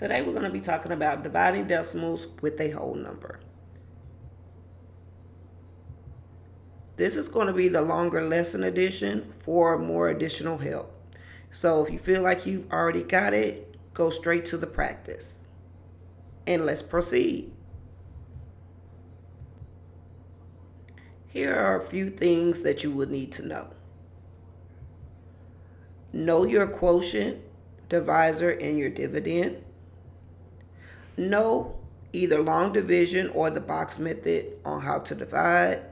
Today we're going to be talking about dividing decimals with a whole number. This is going to be the longer lesson edition for more additional help. So if you feel like you've already got it, go straight to the practice. And let's proceed. Here are a few things that you would need to know. Know your quotient, divisor, and your dividend. Know either long division or the box method on how to divide.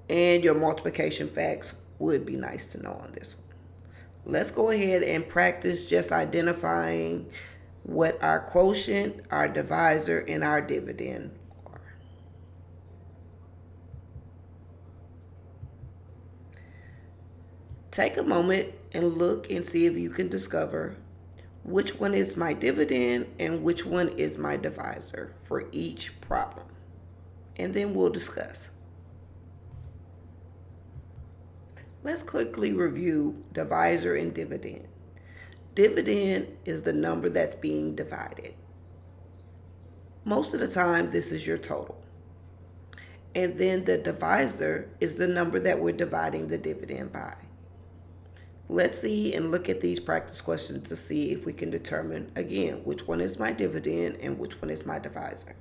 And your multiplication facts would be nice to know on this one. Let's go ahead and practice just identifying what our quotient, our divisor, and our dividend are. Take a moment and look and see if you can discover which one is my dividend and which one is my divisor for each problem. And then we'll discuss. Let's quickly review divisor and dividend. Dividend is the number that's being divided. Most of the time, this is your total. And then the divisor is the number that we're dividing the dividend by. Let's see and look at these practice questions to see if we can determine, again, which one is my dividend and which one is my divisor.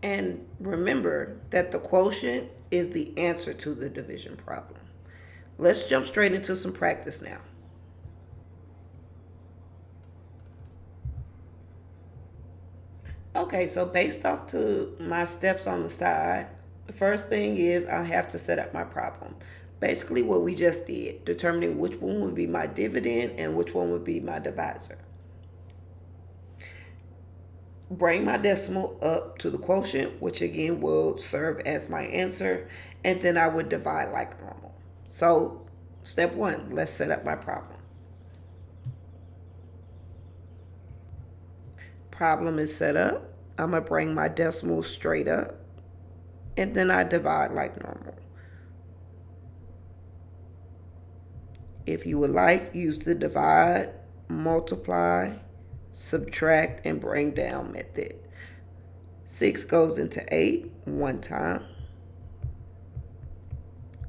And remember that the quotient is the answer to the division problem. Let's jump straight into some practice now. Okay, so based off to my steps on the side, the first thing is I have to set up my problem. Basically what we just did, determining which one would be my dividend and which one would be my divisor. Bring my decimal up to the quotient, which again will serve as my answer, and then I would divide like normal. So step one, let's set up my problem. Problem is set up. I'm going to bring my decimal straight up, and then I divide like normal. If you would like, use the divide, multiply, subtract, and bring down method. 6 goes into 8 one time.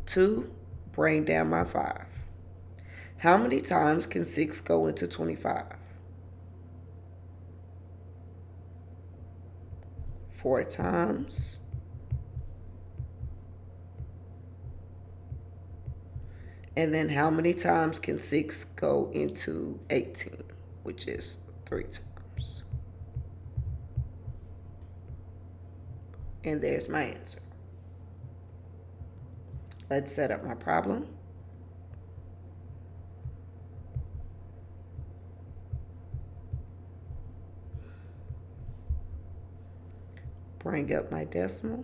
2, bring down my 5. How many times can 6 go into 25? 4 times. And then how many times can 6 go into 18, which is 3 times. And there's my answer. Let's set up my problem. Bring up my decimal.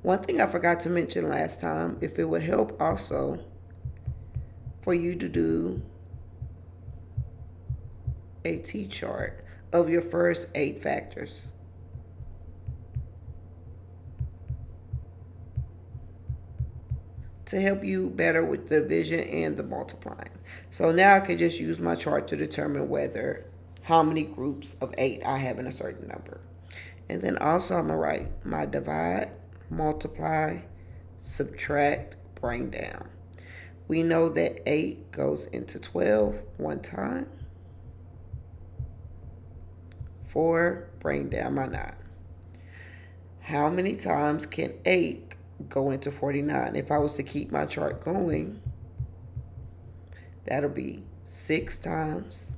One thing I forgot to mention last time, if it would help also for you to do a T-chart of your first 8 factors. To help you better with the division and the multiplying. So now I can just use my chart to determine whether how many groups of 8 I have in a certain number. And then also I'm going to write my divide, multiply, subtract, bring down. We know that 8 goes into 12 one time. 4, bring down my 9. How many times can 8 go into 49? If I was to keep my chart going, that'll be 6 times.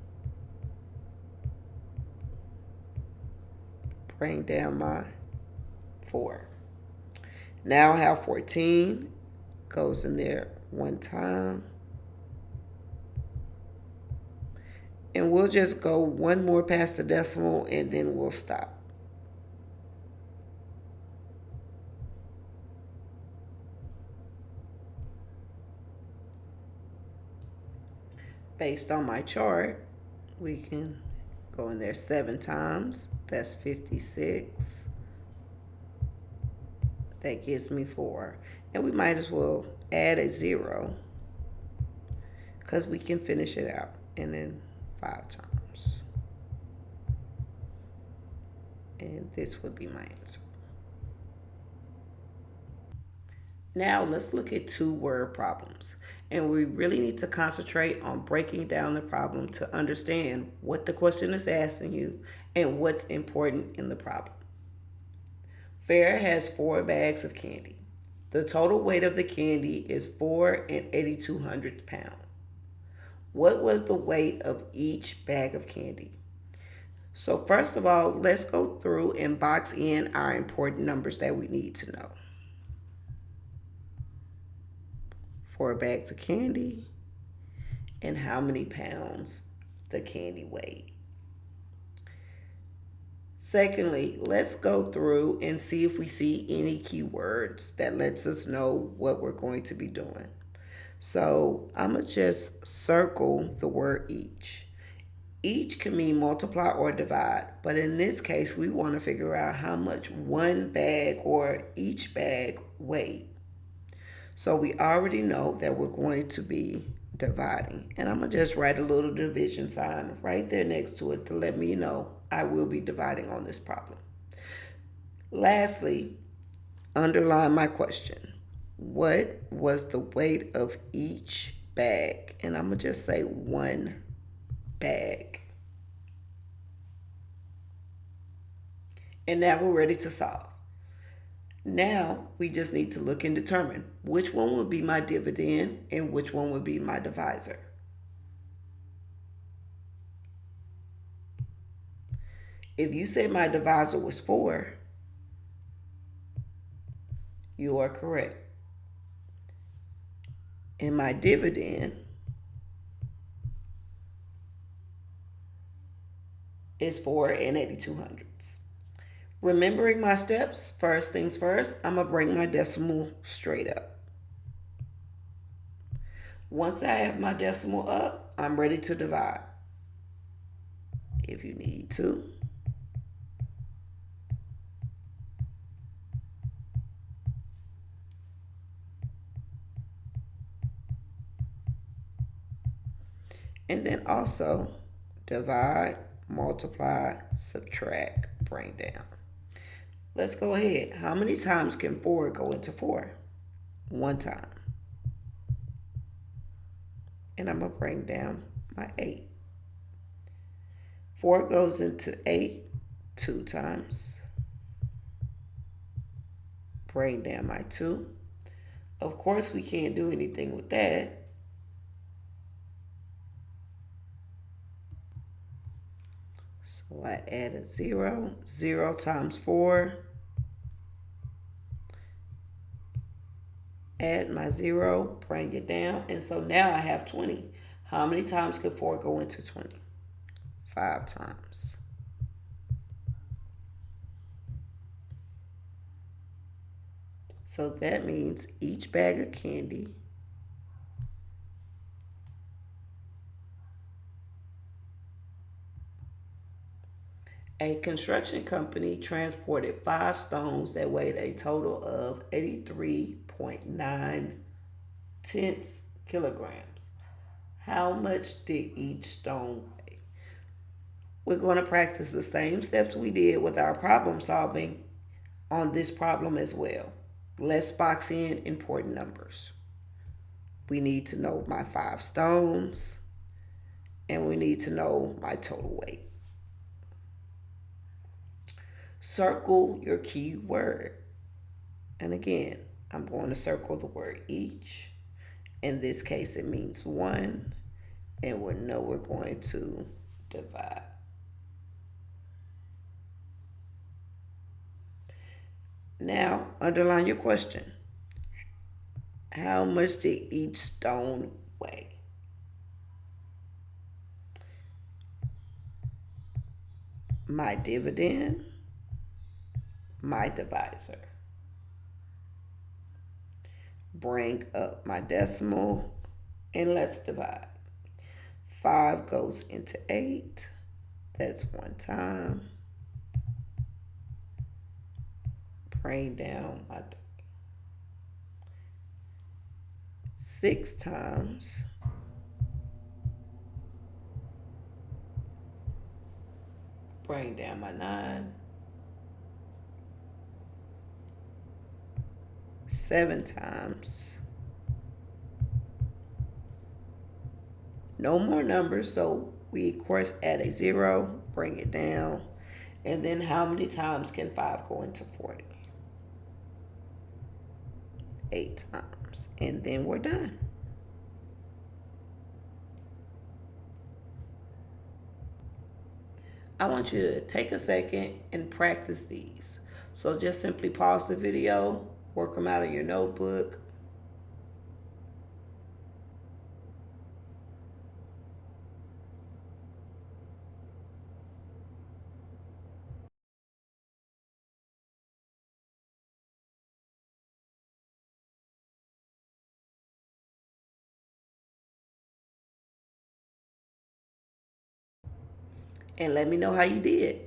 Bring down my 4. Now how 14 goes in there one time. And we'll just go one more past the decimal and then we'll stop. Based on my chart, we can go in there 7 times. That's 56. That gives me 4. And we might as well add a 0 because we can finish it out. And then 5 times. And this would be my answer. Now let's look at 2-word problems. And we really need to concentrate on breaking down the problem to understand what the question is asking you and what's important in the problem. Fair has 4 bags of candy. The total weight of the candy is 4 and 8,200 pounds. What was the weight of each bag of candy? So first of all, let's go through and box in our important numbers that we need to know. 4 bags of candy and how many pounds the candy weighed. Secondly, let's go through and see if we see any keywords that lets us know what we're going to be doing. So I'm going to just circle the word each. Each can mean multiply or divide, but in this case, we want to figure out how much one bag or each bag weighed. So we already know that we're going to be dividing. And I'm going to just write a little division sign right there next to it to let me know I will be dividing on this problem. Lastly, underline my question. What was the weight of each bag? And I'm going to just say 1 bag. And now we're ready to solve. Now we just need to look and determine which one will be my dividend and which one will be my divisor. If you said my divisor was 4, you are correct. And my dividend is 4 and 8,200. Remembering my steps, first things first, I'm going to bring my decimal straight up. Once I have my decimal up, I'm ready to divide. If you need to. And then also divide, multiply, subtract, bring down. Let's go ahead. How many times can 4 go into 4? 1 time. And I'm going to bring down my 8. 4 goes into 8 2 times. Bring down my 2. Of course, we can't do anything with that. So I add a 0. 0 times 4. Add my 0, bring it down. And so now I have 20. How many times could 4 go into 20? 5 times. So that means each bag of candy a construction company transported 5 stones that weighed a total of 83.9 kilograms. How much did each stone weigh? We're going to practice the same steps we did with our problem solving on this problem as well. Let's box in important numbers. We need to know my 5 stones, and we need to know my total weight. Circle your key word. And again, I'm going to circle the word each. In this case, it means 1, and we know we're going to divide. Now, underline your question. How much did each stone weigh? My dividend, my divisor. Bring up my decimal and let's divide. 5 goes into 8. That's 1 time. Bring down my 6 times. Bring down my 9. 7 times. No more numbers, so we of course add a 0, bring it down. And then how many times can 5 go into 40? 8 times. And then we're done. I want you to take a second and practice these. So just simply pause the video, work them out of your notebook. And let me know how you did.